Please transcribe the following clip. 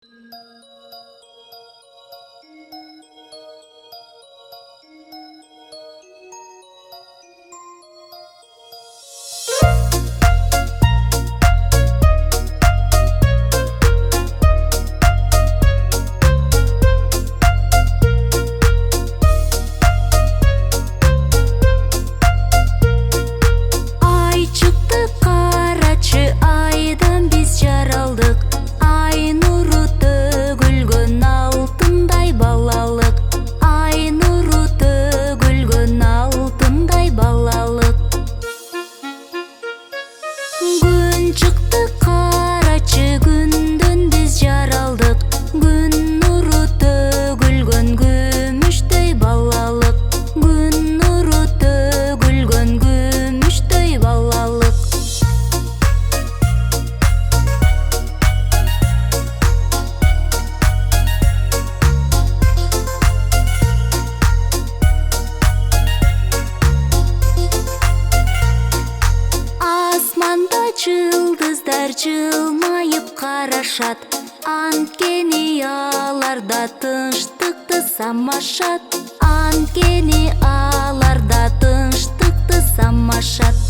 Ay çıktı karaçı, aydan biz yaraldık. Ay nuru tөгülгөн алтындай балалык. Ay nuru tөгülгөн алтындай балалыk. Gün çıktı karaçı, gündөн biz yaraldık. Gün nuru tөгülгөн күмүштөй балалыk. Gün nuru tөгülгөн күмүштөй балалыk. Асманда жылдыздар жылмайып карашат. Анткени аларда тынчтыкты самашат. Анткени аларда тынчтыкты самашат.